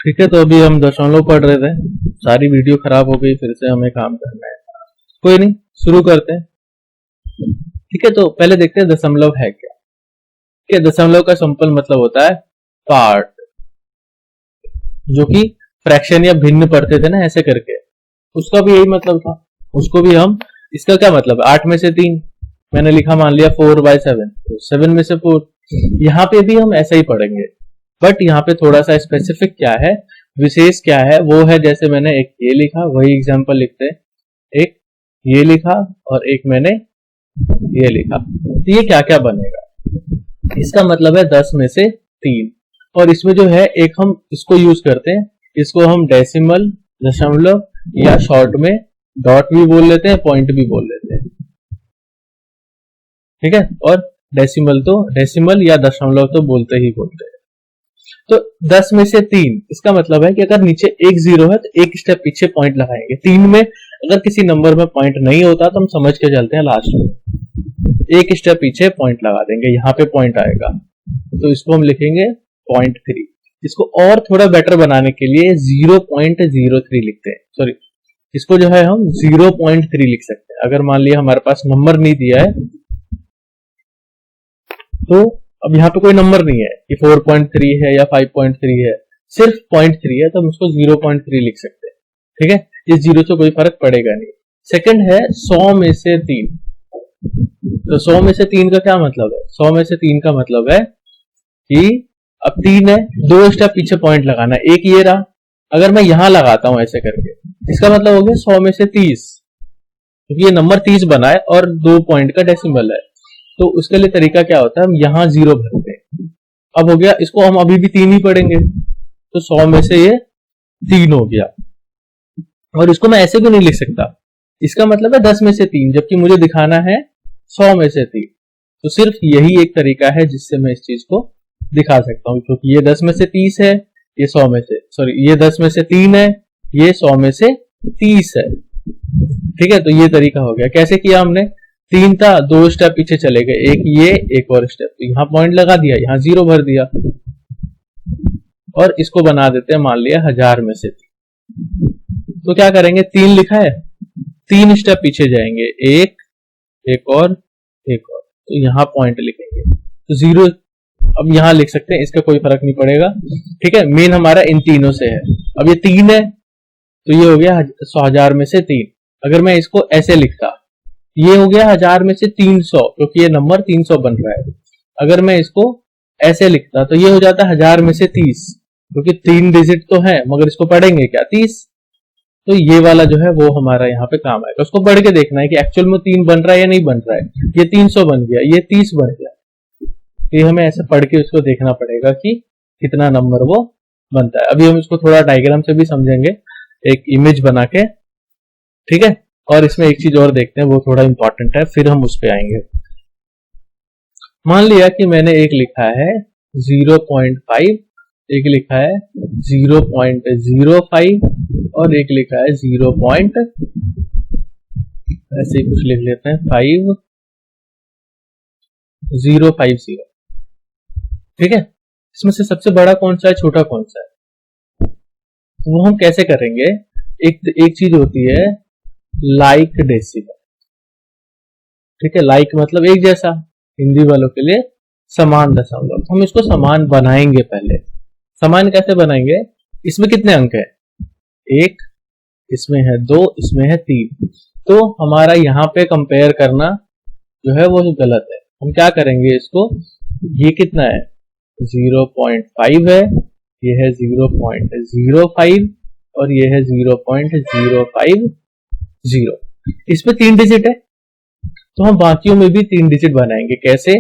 ठीक है, तो अभी हम दशमलव पढ़ रहे थे, सारी वीडियो खराब हो गई, फिर से हमें काम करना है। कोई नहीं, शुरू करते हैं। ठीक है, तो पहले देखते हैं दशमलव है क्या। ठीक है, दशमलव का सिंपल मतलब होता है पार्ट, जो कि फ्रैक्शन या भिन्न पढ़ते थे ना ऐसे करके, उसका भी यही मतलब था। उसको भी हम, इसका क्या मतलब है, 8 में से 3 मैंने लिखा, मान लिया 4/7, तो 7 में से 4। यहाँ पे भी हम ऐसा ही पढ़ेंगे, बट यहाँ पे थोड़ा सा स्पेसिफिक क्या है, विशेष क्या है, वो है जैसे मैंने एक ये लिखा, वही एग्जांपल लिखते हैं, एक ये लिखा और एक मैंने ये लिखा, तो ये क्या क्या बनेगा। इसका मतलब है 10 में से 3, और इसमें जो है एक हम इसको यूज करते हैं, इसको हम डेसिमल, दशमलव या शॉर्ट में डॉट भी बोल लेते हैं, पॉइंट भी बोल लेते हैं। ठीक है, और डेसिमल या दशमलव तो बोलते ही बोलते हैं। तो 10 में से 3, इसका मतलब है कि अगर नीचे एक 0 है तो एक स्टेप पीछे पॉइंट लगाएंगे। 3 में अगर किसी नंबर में पॉइंट नहीं होता तो हम समझ के चलते हैं लास्ट में एक स्टेप पीछे पॉइंट लगा देंगे, यहाँ पे पॉइंट आएगा, तो इसको हम लिखेंगे 0.3। इसको और थोड़ा बेटर बनाने के लिए 0.03 लिखते हैं, सॉरी, इसको जो है हम 0.3 लिख सकते हैं। अगर मान लिया हमारे पास नंबर नहीं दिया है, तो अब यहाँ पे कोई नंबर नहीं है कि 4.3 है या 5.3 है, सिर्फ 0.3 है, तो हम उसको 0.3 लिख सकते हैं। ठीक है, इस 0 से कोई फर्क पड़ेगा नहीं। सेकंड है 100 में से 3। तो 100 में से 3 का क्या मतलब है, 100 में से 3 का मतलब है कि अब 3 है, 2 स्टेप पीछे पॉइंट लगाना, एक ये रहा, अगर मैं यहां लगाता हूं ऐसे करके, इसका मतलब हो गया 100 में से 30, क्योंकि ये नंबर 30 बना है और 2 पॉइंट का डेसिमल है। तो उसके लिए तरीका क्या होता है, हम यहां 0 भरते हैं। अब हो गया, इसको हम अभी भी 3 ही पढ़ेंगे, तो 100 में से ये 3 हो गया, और इसको मैं ऐसे भी नहीं लिख सकता, इसका मतलब है 10 में से 3, जबकि मुझे दिखाना है 100 में से 3। तो सिर्फ यही एक तरीका है जिससे मैं इस चीज को दिखा सकता हूं, क्योंकि ये 10 में से 30 है, ये 100 में से, सॉरी, ये 10 में से 3 है, ये 100 में से 30 है। ठीक है, तो ये तरीका हो गया। कैसे किया हमने, 3 था, 2 स्टेप पीछे चले गए, एक ये एक और स्टेप, तो यहां पॉइंट लगा दिया, यहां 0 भर दिया, और इसको बना देते हैं मान लिया 1000 में से 3। तो क्या करेंगे, 3 लिखा है, 3 स्टेप पीछे जाएंगे, एक और, तो यहां पॉइंट लिखेंगे, तो 0 अब यहां लिख सकते हैं, इसका कोई फर्क नहीं पड़ेगा। ठीक है, मेन हमारा इन तीनों से है। अब ये 3 है, तो ये हो गया 1000 में से 3। अगर मैं इसको ऐसे लिखता, ये हो गया 1000 में से 300, क्योंकि ये नंबर 300 बन रहा है। अगर मैं इसको ऐसे लिखता तो ये हो जाता 1000 में से 30, क्योंकि 3 डिजिट तो है, मगर इसको पढ़ेंगे क्या, 30। तो ये वाला जो है वो हमारा यहाँ पे काम आएगा। उसको पढ़ के देखना है कि एक्चुअल में 3 बन रहा है या नहीं बन रहा है। ये 300 बन गया, ये 30 बन गया, ये हमें ऐसे पढ़ के उसको देखना पड़ेगा कि कितना नंबर वो बनता है। अभी हम इसको थोड़ा डायग्राम से भी समझेंगे, एक इमेज बना के। ठीक है, और इसमें एक चीज और देखते हैं, वो थोड़ा इंपॉर्टेंट है, फिर हम उस पर आएंगे। मान लिया कि मैंने एक लिखा है 0.5, एक लिखा है 0.05 और एक लिखा है 0. ऐसे कुछ लिख लेते हैं 5050। ठीक है, इसमें से सबसे बड़ा कौन सा है, छोटा कौन सा है, वो हम कैसे करेंगे। एक चीज होती है लाइक डेसिमल। ठीक है, लाइक मतलब एक जैसा, हिंदी वालों के लिए समान दशमलव। हम इसको समान बनाएंगे। पहले समान कैसे बनाएंगे, इसमें कितने अंक है, 1, इसमें है 2, इसमें है 3, तो हमारा यहाँ पे कंपेयर करना जो है वो गलत है। हम क्या करेंगे, इसको, ये कितना है 0.5 है, ये है 0.05 और ये है 0.050। इसमें 3 डिजिट है, तो हम बाकियों में भी 3 डिजिट बनाएंगे। कैसे,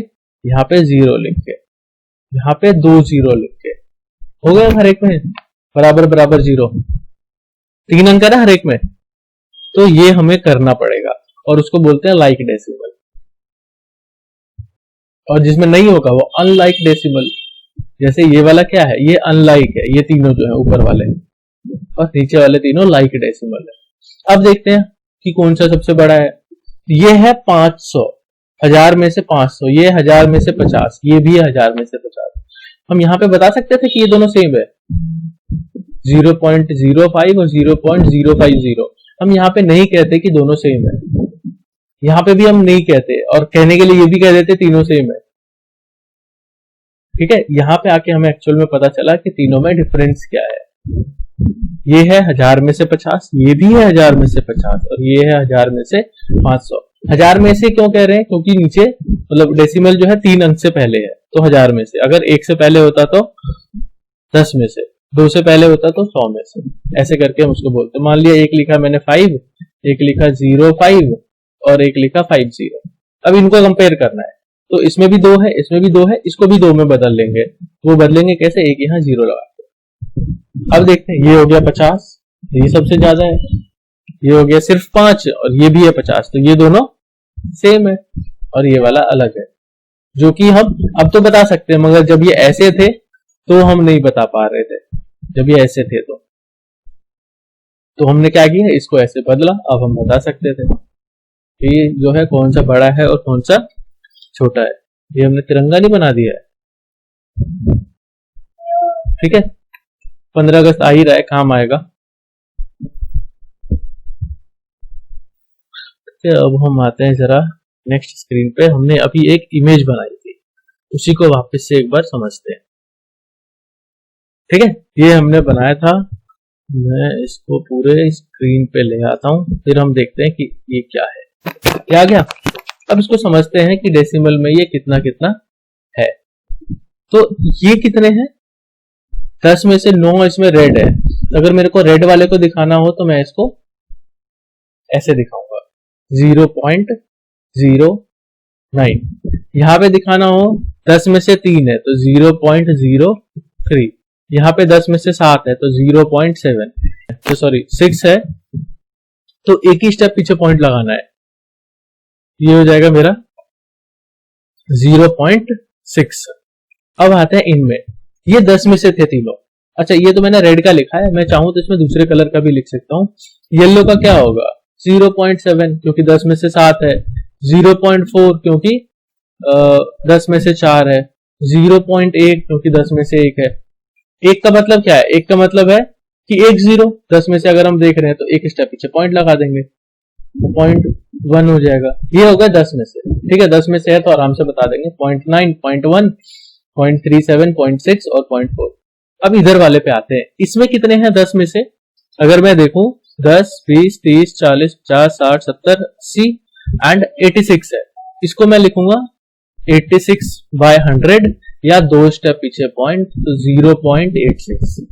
यहाँ पे 0 लिख के, यहाँ पे 2 0 लिख के, हो गया हर एक में बराबर बराबर 0, 3 अंक है ना हर एक में। तो ये हमें करना पड़ेगा, और उसको बोलते हैं लाइक डेसिमल। और जिसमें नहीं होगा वो अनलाइक डेसिमल। जैसे ये वाला क्या है, ये अनलाइक है, ये तीनों जो है ऊपर वाले और नीचे वाले तीनों लाइक डेसिमल है। अब देखते हैं कि कौन सा सबसे बड़ा है। ये है 500, 1000 में से 500, ये 1000 में से 50, ये भी है 1000 में से 50। हम यहाँ पे बता सकते थे कि ये दोनों सेम है, 0.05 और 0.050। हम यहाँ पे नहीं कहते कि दोनों सेम है, यहाँ पे भी हम नहीं कहते, और कहने के लिए ये भी कह देते तीनों सेम है। ठीक है, यहाँ पे आके हमें एक्चुअल में पता चला कि तीनों में डिफरेंस क्या है। ये है 1000 में से 50, ये भी है 1000 में से 50, और ये है 1000 में से 500। 1000 में से क्यों कह रहे हैं, क्योंकि नीचे मतलब डेसिमल जो है 3 अंक से पहले है, तो 1000 में से। अगर 1 से पहले होता तो 10 में से, 2 से पहले होता तो 100 में से, ऐसे करके हम उसको बोलते। मान लिया एक लिखा मैंने 5, एक लिखा 05 और एक लिखा 50। अब इनको कंपेयर करना है, तो इसमें भी 2 है, इसमें भी 2 है, इसको भी 2 में बदल लेंगे। वो बदलेंगे कैसे, एक यहाँ 0 लगा के। अब देखते हैं, ये हो गया 50, ये सबसे ज्यादा है, ये हो गया सिर्फ 5 और ये भी है 50, तो ये दोनों सेम है और ये वाला अलग है, जो कि हम अब तो बता सकते हैं, मगर जब ये ऐसे थे तो हम नहीं बता पा रहे थे। जब ये ऐसे थे तो हमने क्या किया, इसको ऐसे बदला, अब हम बता सकते थे कि जो है कौन सा बड़ा है और कौन सा छोटा है। ये हमने तिरंगा नहीं बना दिया है। ठीक है, 15 अगस्त आ ही रहा है, काम आएगा। अब हम आते हैं जरा नेक्स्ट स्क्रीन पे। हमने अभी एक इमेज बनाई थी, उसी को वापस से एक बार समझते हैं। ठीक है, ये हमने बनाया था, मैं इसको पूरे स्क्रीन पे ले आता हूं, फिर हम देखते हैं कि ये क्या है, क्या आ गया। अब इसको समझते हैं कि डेसिमल में ये कितना कितना है। तो ये कितने हैं, 10 में से 9 इसमें रेड है। अगर मेरे को रेड वाले को दिखाना हो तो मैं इसको ऐसे दिखाऊंगा, 0.09। यहां पे दिखाना हो 10 में से 3 है तो 0.03। यहाँ पे 10 में से 7 है तो 0.7, तो सॉरी 6 है, तो एक ही स्टेप पीछे पॉइंट लगाना है। ये हो जाएगा मेरा 0.6। अब आते हैं इनमें, ये 10 में से थे तीनों। अच्छा, ये तो मैंने रेड का लिखा है, मैं चाहूं तो इसमें दूसरे कलर का भी लिख सकता हूं। येलो का क्या होगा, 0.7 क्योंकि 10 में से 7 है, 0.4 क्योंकि 10 में से 4 है, 0.8 क्योंकि 10 में से 1 है। एक का मतलब क्या है, एक का मतलब है कि 1 0, 10 में से अगर हम देख रहे हैं तो एक स्टेप पीछे पॉइंट लगा देंगे, 0.1 हो जाएगा। ये होगा 10 में से। ठीक है, 10 में से है तो आराम से बता देंगे, 0.9, 0.1, 0.37, 0.6 और 0.4। अब इधर वाले पे आते हैं, इसमें कितने हैं 10 में से। अगर मैं देखूं 10, 20, 30, 40, 50, 60, 70, 80 एंड 86 है, इसको मैं लिखूंगा 86/100 या 2 स्टेप पीछे पॉइंट, तो 0.86।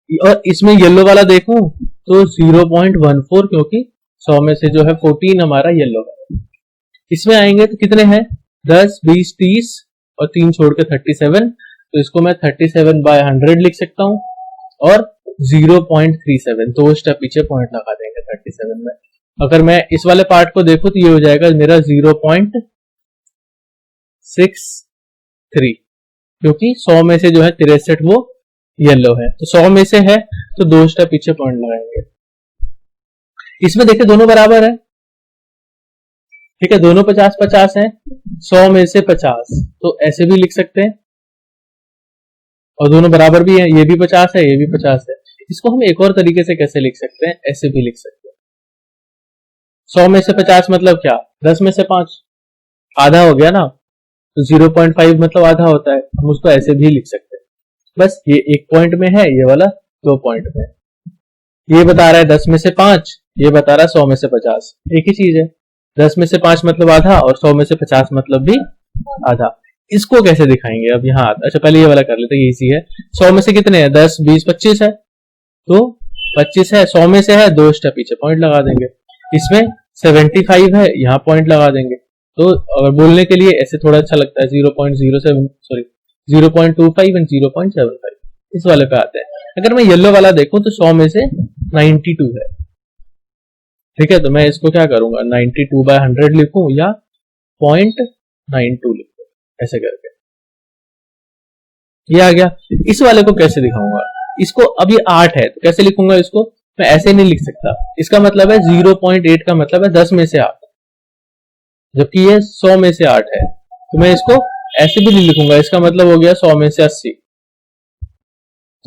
और इसमें येलो वाला देखूं तो 0.14 क्योंकि 100 में से जो है 14 हमारा येलो है। इसमें आएंगे तो कितने हैं, 10, 20, 30 और 3 छोड़ के 37, तो इसको मैं 37/100 लिख सकता हूं और 0.37, 2 स्टेप पीछे पॉइंट लगा देंगे 37 में। अगर मैं इस वाले पार्ट को देखूं तो ये हो जाएगा मेरा 0.63 क्योंकि 100 में से जो है 63 वो येलो है, तो 100 में से है तो 2 स्टेप पीछे पॉइंट लगाएंगे। इसमें देखिए दोनों बराबर है। ठीक है, दोनों 50-50 हैं, 100 में से 50, तो ऐसे भी लिख सकते हैं, और दोनों बराबर भी है, ये भी 50 है, ये भी 50 है। इसको हम एक और तरीके से कैसे लिख सकते हैं, ऐसे भी लिख सकते हैं। 100 में से 50 मतलब क्या, 10 में से 5 आधा हो गया ना, तो 0.5 मतलब आधा होता है, हम उसको ऐसे भी लिख सकते हैं। बस ये 1 पॉइंट में है, ये वाला 2 पॉइंट में है। ये बता रहा है 10 में से 5, ये बता रहा है 100 में से 50, एक ही चीज है। 10 में से 5 मतलब आधा और 100 में से 50 मतलब भी आधा। इसको कैसे दिखाएंगे अब यहाँ, अच्छा पहले ये वाला कर लेते हैं, इजी है। 100 में से कितने हैं, 10, 20, 25 है, तो 25 है, 100 में से है, 2 स्टेप पीछे पॉइंट लगा देंगे। इसमें 75 है, यहाँ पॉइंट लगा देंगे। तो अगर बोलने के लिए ऐसे थोड़ा अच्छा लगता है, 0.07 सॉरी 0.25 एंड 0.75। इस वाले पे आते हैं। अगर मैं येलो वाला देखूं तो 100 में से 92 है। ठीक है, तो मैं इसको क्या करूंगा, 92/100 लिखूं या 0.92 लिखूं, ऐसे करके ये आ गया। इस वाले को कैसे दिखाऊंगा, इसको अब ये 8 है तो कैसे लिखूंगा, इसको मैं ऐसे नहीं लिख सकता। इसका मतलब है 0.8 का मतलब है 10 में से 8, जबकि ये 100 में से 8 है, तो मैं इसको ऐसे भी नहीं लिखूंगा। इसका मतलब हो गया 100 में से 80,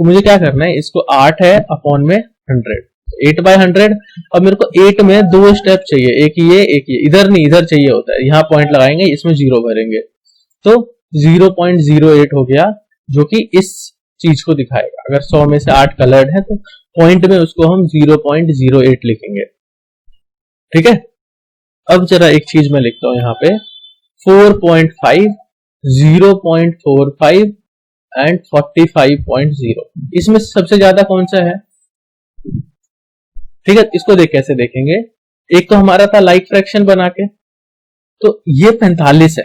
तो मुझे क्या करना है, इसको 8 है अपॉन में 100, 8/100। अब मेरे को 8 में 2 स्टेप चाहिए, एक ये, इधर नहीं, इधर चाहिए होता है। यहाँ पॉइंट लगाएंगे, इसमें 0 भरेंगे, तो 0.08 हो गया, जो कि इस चीज को दिखाएगा। अगर 100 में से 8 कलर्ड है तो पॉइंट में उसको हम 0.08 लिखेंगे। ठीक है, अब जरा एक चीज मैं लिखता हूं यहाँ पे, 4.5, 0.45 एंड 45.0। इसमें सबसे ज्यादा कौन सा है? ठीक है, इसको कैसे देखेंगे, एक तो हमारा था लाइक फ्रैक्शन बना के, तो ये 45 है,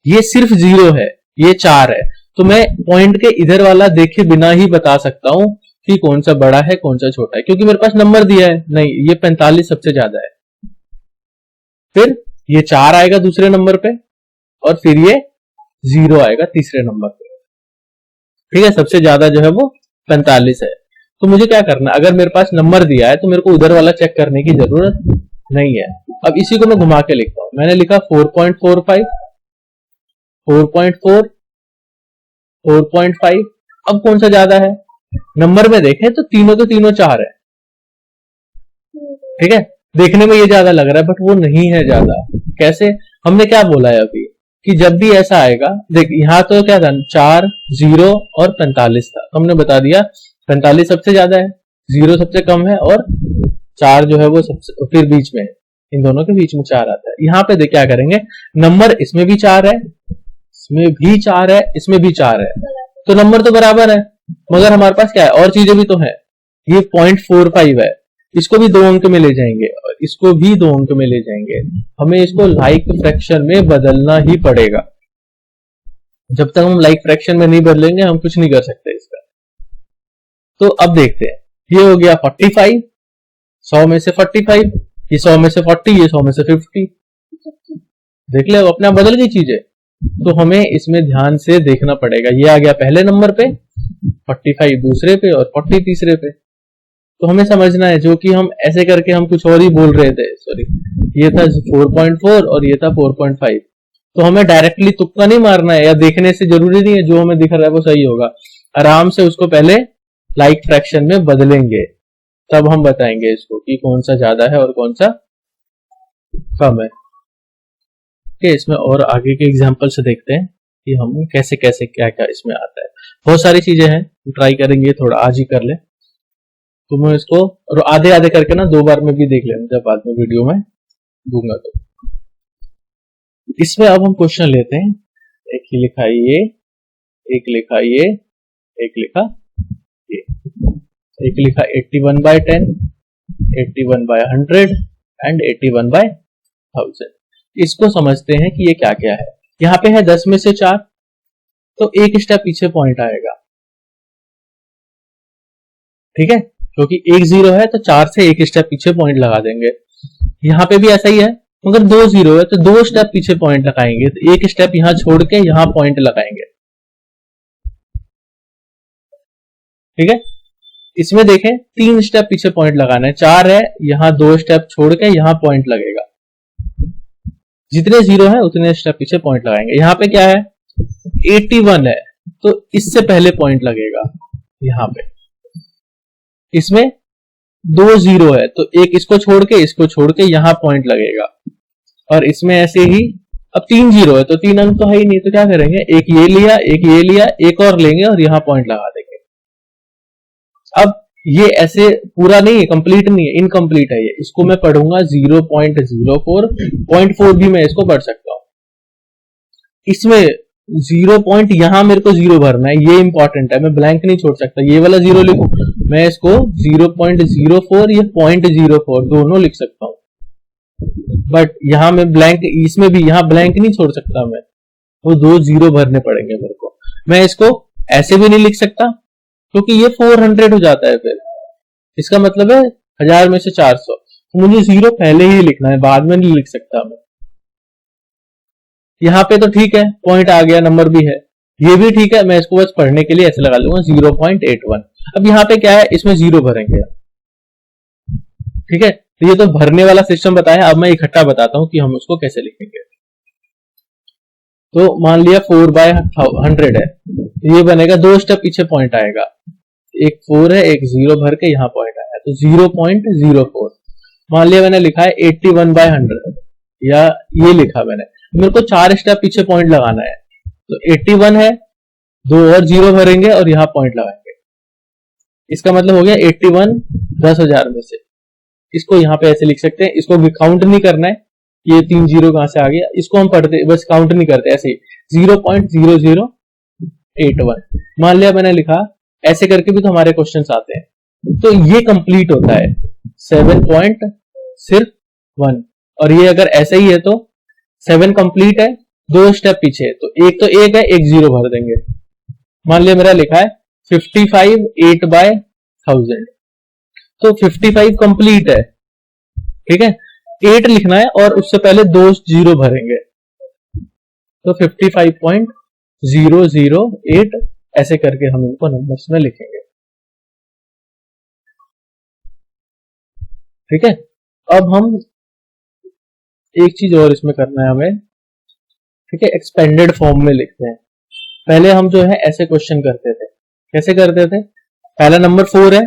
ये सिर्फ 0 है, ये 4 है, तो मैं पॉइंट के इधर वाला देखे बिना ही बता सकता हूं कि कौन सा बड़ा है कौन सा छोटा है, क्योंकि मेरे पास नंबर दिया है। नहीं, ये 45 सबसे ज्यादा है, फिर ये 4 आएगा दूसरे नंबर पे, और फिर ये 0 आएगा तीसरे नंबर पे। ठीक है, सबसे ज्यादा जो है वो 45 है। तो मुझे क्या करना, अगर मेरे पास नंबर दिया है तो मेरे को उधर वाला चेक करने की जरूरत नहीं है। अब इसी को मैं घुमा के लिखता हूं, मैंने लिखा 4.45, 4.4, 4.5। अब कौन सा ज्यादा है? नंबर में देखें तो तीनों 4 है। ठीक है, देखने में ये ज्यादा लग रहा है, बट वो नहीं है ज्यादा। कैसे? हमने क्या बोला है अभी कि जब भी ऐसा आएगा, देख यहाँ तो क्या था, 4, 0 और 45 था, तो हमने बता दिया 45 सबसे ज्यादा है, 0 सबसे कम है, और 4 जो है वो सबसे फिर बीच में है, इन दोनों के बीच में 4 आता है। यहाँ पे देख क्या करेंगे, नंबर इसमें भी 4 है, इसमें भी 4 है, इसमें भी 4 है, तो नंबर तो बराबर है। मगर हमारे पास क्या है, और चीजें भी तो है। ये 0.45 है, इसको भी 2 अंक में ले जाएंगे, और इसको भी 2 अंक में ले जाएंगे। हमें इसको लाइक फ्रैक्शन में बदलना ही पड़ेगा। जब तक हम लाइक फ्रैक्शन में नहीं बदलेंगे हम कुछ नहीं कर सकते इसका। तो अब देखते हैं, ये हो गया 45, 100 में से 45, ये 100 में से 40, ये 100 में से 50। देख ले, अपने आप बदल गई चीजें। तो हमें इसमें ध्यान से देखना पड़ेगा। ये आ गया पहले नंबर पे, 45 दूसरे पे, और 40 तीसरे पे। तो हमें समझना है, जो कि हम ऐसे करके हम कुछ और ही बोल रहे थे, सॉरी, ये था 4.4 और ये था 4.5। तो हमें डायरेक्टली तुक्का नहीं मारना है, या देखने से जरूरी नहीं है जो हमें दिख रहा है वो सही होगा। आराम से उसको पहले लाइक फ्रैक्शन में बदलेंगे, तब हम बताएंगे इसको कि कौन सा ज्यादा है और कौन सा कम है। ठीक, इसमें और आगे के एग्जांपल से देखते हैं कि हम कैसे कैसे क्या क्या इसमें आता है। बहुत सारी चीजें हैं, ट्राई करेंगे, थोड़ा आज ही कर ले। तो मैं इसको और आधे आधे करके ना 2 बार में भी देख लेना, जब बाद में वीडियो में दूंगा। तो इसमें अब हम क्वेश्चन लेते हैं। एक ही लिखा ये, एक लिखा ये, एक लिखा ये, एक लिखा 81/10, 81/100 एंड 81/1000। इसको समझते हैं कि ये क्या क्या है। यहाँ पे है 10 में से 4, तो एक स्टेप पीछे पॉइंट आएगा। ठीक है, क्योंकि एक 0 है तो 4 से एक स्टेप पीछे पॉइंट लगा देंगे। यहाँ पे भी ऐसा ही है, मगर 2 0 है तो 2 स्टेप पीछे पॉइंट लगाएंगे, तो एक स्टेप यहाँ छोड़ के यहाँ पॉइंट लगाएंगे। ठीक है, इसमें देखें 3 स्टेप पीछे पॉइंट लगाना है, 4 है, यहाँ 2 स्टेप छोड़ के यहाँ पॉइंट लगेगा। जितने 0 है उतने स्टेप पीछे पॉइंट लगाएंगे। यहाँ पे क्या है, 81 है, तो इससे पहले पॉइंट लगेगा यहाँ पे। इसमें 2 0 है, तो एक इसको छोड़ के यहाँ पॉइंट लगेगा। और इसमें ऐसे ही, अब 3 0 है तो 3 अंक तो है ही नहीं, तो क्या करेंगे, एक ये लिया, एक ये लिया, एक और लेंगे और यहाँ पॉइंट लगा देंगे। अब ये ऐसे पूरा नहीं है, कंप्लीट नहीं है, इनकम्प्लीट है ये। इसको मैं पढ़ूंगा 0.04, 0.4 भी मैं इसको पढ़ सकता हूं। इसमें 0 पॉइंट, यहां मेरे को 0 भरना है, ये इंपॉर्टेंट है, मैं ब्लैंक नहीं छोड़ सकता। ये वाला 0 लिखूं, मैं इसको 0.04 या 0.04 दोनों लिख सकता हूं, बट यहां मैं ब्लैंक, इसमें भी यहां ब्लैंक नहीं छोड़ सकता मैं, वो 2 0 भरने पड़ेंगे मेरे को। मैं इसको ऐसे भी नहीं लिख सकता क्योंकि ये 400 हो जाता है, फिर इसका मतलब है 1000 में से 400, तो मुझे 0 पहले ही लिखना है, बाद में नहीं लिख सकता मैं। यहाँ पे तो ठीक है, पॉइंट आ गया, नंबर भी है, ये भी ठीक है, मैं इसको बस पढ़ने के लिए ऐसे लगा लूंगा 0.81। अब यहाँ पे क्या है, इसमें 0 भरेंगे। ठीक है, तो ये तो भरने वाला सिस्टम बताया, अब मैं इकट्ठा बताता हूं कि हम उसको कैसे लिखेंगे। तो मान लिया 4/100 है, ये बनेगा 2 स्टेप पीछे पॉइंट आएगा, एक 4 है एक 0 भर के यहाँ पॉइंट आया तो 0.04। मान लिया मैंने लिखा है 81/100 या ये लिखा मैंने, मेरे को 4 स्टेप पीछे पॉइंट लगाना है, तो 81 है, 2 और 0 भरेंगे और यहाँ पॉइंट लगाएंगे। इसका मतलब हो गया 81 10,000 में से। इसको यहाँ पे ऐसे लिख सकते हैं, इसको काउंट नहीं करना है, ये 3 0 कहां से आ गया, इसको हम पढ़ते बस काउंट नहीं करते, ऐसे ही 0.0081। मान लिया मैंने लिखा, ऐसे करके भी तो हमारे क्वेश्चंस आते हैं। तो ये कंप्लीट होता है 7 पॉइंट सिर्फ 1, और ये अगर ऐसा ही है तो 7 कंप्लीट है, 2 स्टेप पीछे, तो एक तो 1 है, एक 0 भर देंगे। मान लिया मेरा लिखा है 55 8/1000, तो 55 कंप्लीट है, ठीक है, 8 लिखना है और उससे पहले 2 0 भरेंगे, तो 55.008 ऐसे करके हम इनको नंबर्स में लिखेंगे। ठीक है, अब हम एक चीज और इसमें करना है हमें, ठीक है, एक्सपेंडेड फॉर्म में लिखते हैं। पहले हम जो है ऐसे क्वेश्चन करते थे, कैसे करते थे, पहला नंबर 4 है,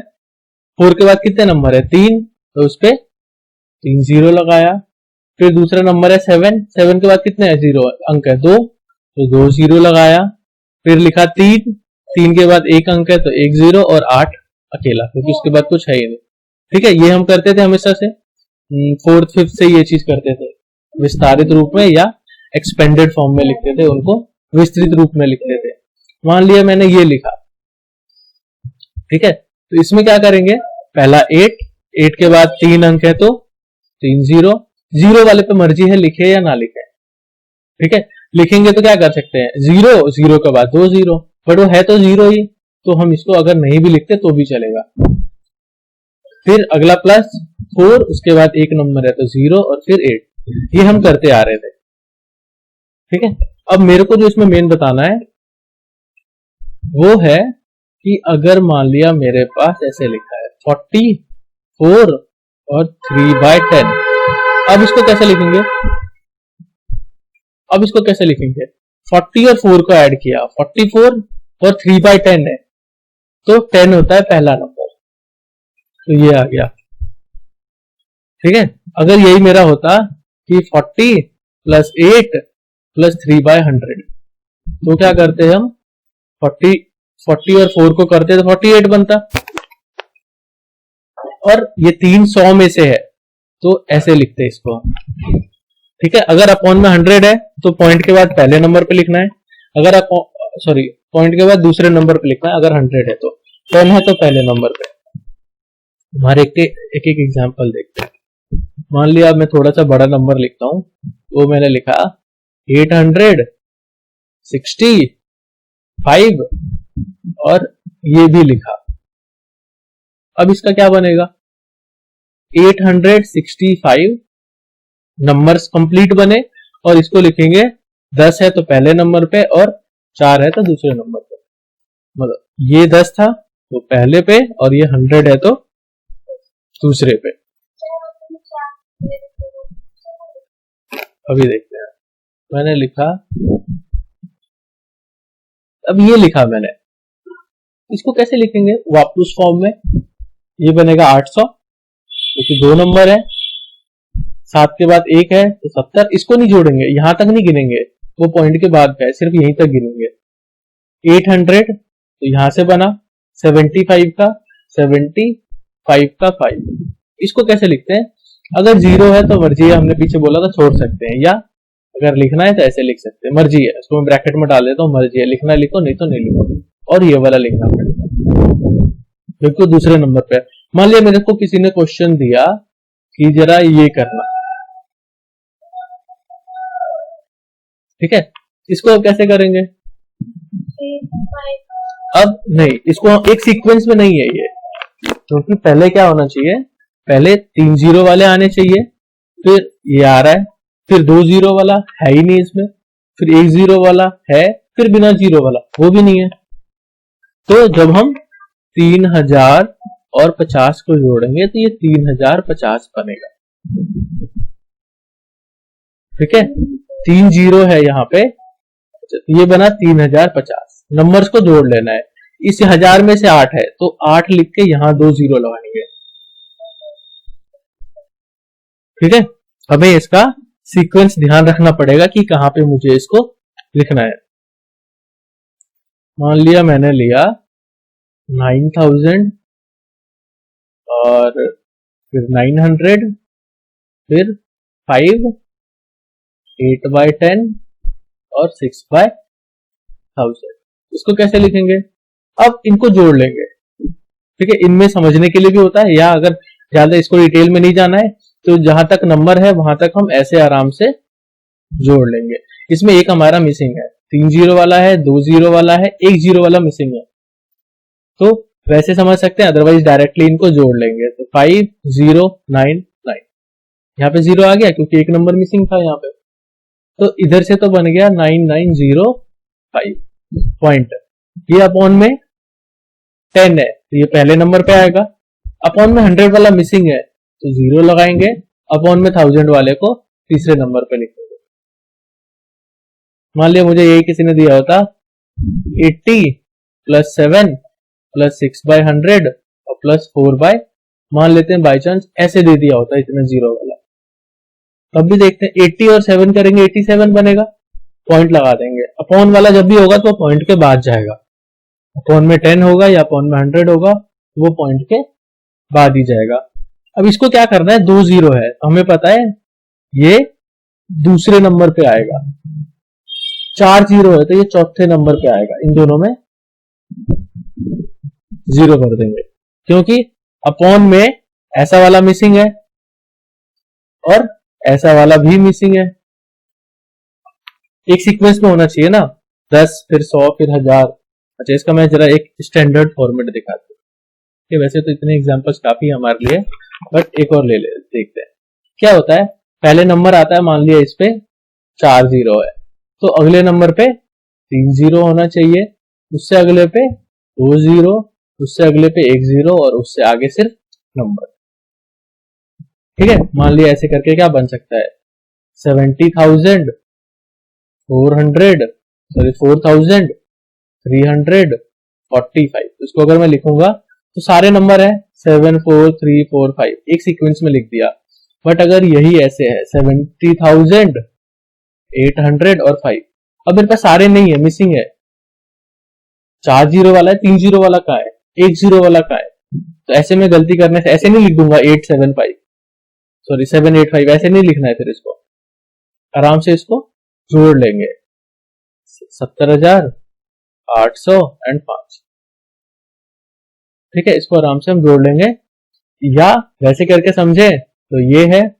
4 के बाद कितने नंबर है 3, तो उस पे 3 0 लगाया। फिर दूसरा नंबर है 7, 7 के बाद कितने 0 अंक है 2, तो 2 0 लगाया। फिर लिखा 3, 3 के बाद 1 अंक है तो 1 0 और 8 अकेला, क्योंकि उसके बाद कुछ है ही नहीं। ठीक है, ये हम करते थे हमेशा से, 4th 5th से ये चीज करते थे, विस्तारित रूप में या एक्सपेंडेड फॉर्म में लिखते थे, उनको विस्तृत रूप में लिखते थे। मान लिया मैंने ये लिखा, ठीक है, तो इसमें क्या करेंगे, पहला 8, 8 के बाद 3 अंक है तो 3 0, 0 वाले पे मर्जी है लिखे या ना लिखे। ठीक है, लिखेंगे तो क्या कर सकते हैं, 0 0 के बाद 2 0, बट वो है तो 0 ही, तो हम इसको अगर नहीं भी लिखते तो भी चलेगा। फिर अगला +4, उसके बाद एक नंबर है तो 0 और फिर 8, ये हम करते आ रहे थे। ठीक है, अब मेरे को जो इसमें मेन बताना है वो है कि अगर मान लिया मेरे पास ऐसे लिखा है 44 और 3/10, अब इसको कैसे लिखेंगे, अब इसको कैसे लिखेंगे, 40 और 4 को ऐड किया, 44 और 3/10 है, तो 10 होता है पहला नंबर, तो ये आ गया। ठीक है, अगर यही मेरा होता कि 40 + 8 + 3/100, तो क्या करते हम, 40 और 4 को करते तो 48 बनता, और ये 3 100 में से है तो ऐसे लिखते इसको। ठीक है, अगर अपॉन में 100 है तो पॉइंट के बाद पहले नंबर पे लिखना है, अगर पॉइंट के बाद दूसरे नंबर पे लिखना है, अगर 100 है तो 10 है तो पहले नंबर पे। हमारे एक एग्जांपल देखते हैं। मान लिया मैं थोड़ा सा बड़ा नंबर लिखता हूं, वो मैंने लिखा 865 और ये भी लिखा। अब इसका क्या बनेगा, 865 नंबर्स कंप्लीट बने, और इसको लिखेंगे 10 है तो पहले नंबर पे और 4 है तो दूसरे नंबर पे, मतलब ये 10 था तो पहले पे और ये 100 है तो दूसरे पे। अभी देखते हैं, मैंने लिखा, अब ये लिखा मैंने, इसको कैसे लिखेंगे वापस फॉर्म में, ये बनेगा 800 क्योंकि 2 नंबर है, 7 के बाद 1 है तो 70, इसको नहीं जोड़ेंगे, यहां तक नहीं गिनेंगे, वो पॉइंट के बाद का है, सिर्फ यहीं तक गिनेंगे। 800 तो यहां से बना, 75 का 5, इसको कैसे लिखते हैं, अगर 0 है तो मर्जी है, हमने पीछे बोला था छोड़ सकते हैं, या अगर लिखना है तो ऐसे लिख सकते हैं, मर्जी है, इसको मैं ब्रैकेट में डाल देता हूं, मर्जी है, लिखना लिखो नहीं तो नहीं लिखो, और ये वाला लिखना पड़ेगा बिल्कुल दूसरे नंबर पे। मान लिया मेरे को किसी ने क्वेश्चन दिया कि जरा ये करना, ठीक है, इसको अब कैसे करेंगे, अब नहीं, इसको एक सीक्वेंस में नहीं है ये, क्योंकि पहले क्या होना चाहिए, पहले 3 0 वाले आने चाहिए, फिर ये आ रहा है, फिर 2 0 वाला है ही नहीं इसमें, फिर 1 0 वाला है, फिर बिना 0 वाला वो भी नहीं है, तो जब हम 3050 को जोड़ेंगे तो ये 3050 बनेगा। ठीक है, 3 0 है यहाँ पे, अच्छा, तो ये बना 3050। नंबर्स को जोड़ लेना है। इस 1000 में से 8 है तो 8 लिख के यहां 2 जीरो लगाएंगे। ठीक है, हमें इसका सीक्वेंस ध्यान रखना पड़ेगा कि कहां पे मुझे इसको लिखना है। मान लिया मैंने लिया 9000 और फिर 900, फिर 5, 8/10 और 6/1000। इसको कैसे लिखेंगे? अब इनको जोड़ लेंगे। ठीक है, इनमें समझने के लिए भी होता है, या अगर ज्यादा इसको डिटेल में नहीं जाना है तो जहां तक नंबर है वहां तक हम ऐसे आराम से जोड़ लेंगे। इसमें एक हमारा मिसिंग है, 3 जीरो वाला है, 2 जीरो वाला है, 1 जीरो वाला मिसिंग है, तो वैसे समझ सकते हैं, अदरवाइज डायरेक्टली इनको जोड़ लेंगे। तो 5099, यहाँ पे जीरो आ गया क्योंकि एक नंबर मिसिंग था यहाँ पे, तो इधर से तो बन गया 9905 पॉइंट। ये अपॉन में 10 है तो ये पहले नंबर पे आएगा। अपॉन में 100 वाला मिसिंग है तो जीरो लगाएंगे, अपॉन में 1000 वाले को तीसरे नंबर पे लिखेंगे। मान लिया मुझे यही किसी ने दिया होता 80 + 7 + 6/100 और +4 मान लेते हैं बाई चांस ऐसे दे दिया होता इतना जीरो वाला, तब भी देखते हैं 80 और 7 करेंगे 87 बनेगा, पॉइंट लगा देंगे। अपॉन वाला जब भी होगा तो पॉइंट के बाद जाएगा, अपॉन में 10 होगा या अपॉन में 100 होगा तो वो पॉइंट के बाद ही जाएगा। अब इसको क्या करना है, 2 जीरो है तो हमें पता है ये दूसरे नंबर पे आएगा, 4 जीरो है तो ये चौथे नंबर पे आएगा। इन दोनों में जीरो कर देंगे क्योंकि अपॉन में ऐसा वाला मिसिंग है और ऐसा वाला भी मिसिंग है। एक सीक्वेंस में होना चाहिए ना, 10 फिर 100 फिर 1000। अच्छा, इसका मैं जरा एक स्टैंडर्ड फॉर्मेट दिखाता हूँ। वैसे तो इतने एग्जांपल्स काफी है हमारे लिए, बट एक और ले देखते हैं क्या होता है। पहले नंबर आता है, मान लिया इस पे 4 जीरो है तो अगले नंबर पे 3 जीरो होना चाहिए, उससे अगले पे 2 जीरो, उससे अगले पे 1 जीरो और उससे आगे सिर्फ नंबर। ठीक है, मान लिया ऐसे करके क्या बन सकता है 70,400 4,345। इसको अगर मैं लिखूंगा तो सारे नंबर है 7 4 3 4 5 एक सीक्वेंस में लिख दिया। बट अगर यही ऐसे है 70,800 और 5, अब मेरे पास सारे नहीं है, मिसिंग है, 4 जीरो वाला है, 3 जीरो वाला कहाँ है, 1 जीरो वाला कहाँ है, तो ऐसे में गलती करने से ऐसे नहीं लिख दूंगा 785 ऐसे नहीं लिखना है। फिर इसको आराम से इसको जोड़ लेंगे 70,800 और 5। ठीक है, इसको आराम से हम जोड़ लेंगे, या वैसे करके समझे तो ये है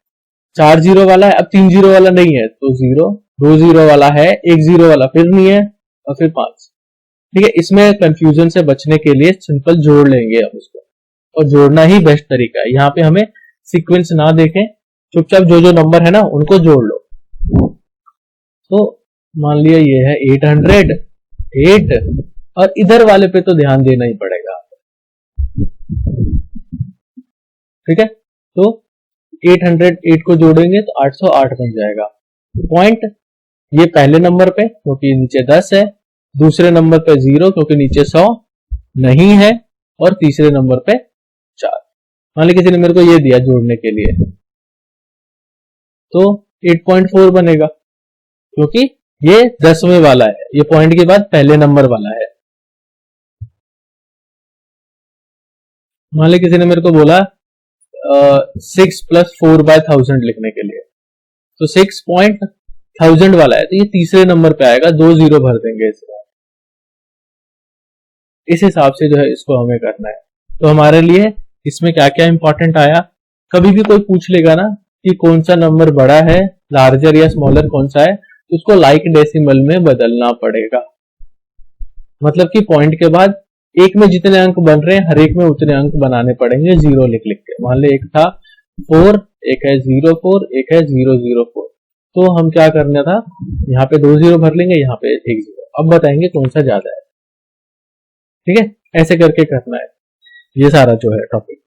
4 जीरो वाला है, अब 3 जीरो वाला नहीं है तो जीरो, 2 जीरो वाला है, 1 जीरो वाला फिर नहीं है और फिर 5। ठीक है, इसमें कंफ्यूजन से बचने के लिए सिंपल जोड़ लेंगे हम इसको, और जोड़ना ही बेस्ट तरीका है। यहाँ पे हमें सीक्वेंस ना देखें, चुपचाप जो जो नंबर है ना उनको जोड़ लो। तो मान लिया ये है 800 और इधर वाले पे तो ध्यान देना ही पड़ेगा। ठीक है, तो 808 को जोड़ेंगे तो 808 बन जाएगा। पॉइंट ये पहले नंबर पे क्योंकि नीचे 10 है, दूसरे नंबर पे 0 क्योंकि नीचे 100 नहीं है, और तीसरे नंबर पे 4। मान लीजिए किसी ने मेरे को ये दिया जोड़ने के लिए तो 8.4 बनेगा क्योंकि ये 10वें वाला है, ये पॉइंट के बाद पहले नंबर वाला है। मान लीजिए किसी ने मेरे को बोला 6 + 4/1000 लिखने के लिए, तो 6.1000 वाला है तो ये तीसरे नंबर पे आएगा, 2 जीरो भर देंगे इस हिसाब से जो है इसको हमें करना है। तो हमारे लिए इसमें क्या क्या इंपॉर्टेंट आया, कभी भी कोई पूछ लेगा ना कि कौन सा नंबर बड़ा है, लार्जर या स्मॉलर कौन सा है, तो उसको लाइक डेसिमल में बदलना पड़ेगा। मतलब कि पॉइंट के बाद एक में जितने अंक बन रहे हैं हर एक में उतने अंक बनाने पड़ेंगे जीरो लिख लिख के। मान लो एक था 4, एक है 04, एक है 004, तो हम क्या करना था, यहाँ पे 2 जीरो भर लेंगे, यहाँ पे 1 जीरो। अब बताएंगे कौन सा ज्यादा है। ठीक है, ऐसे करके करना है। ये सारा जो है टॉपिक।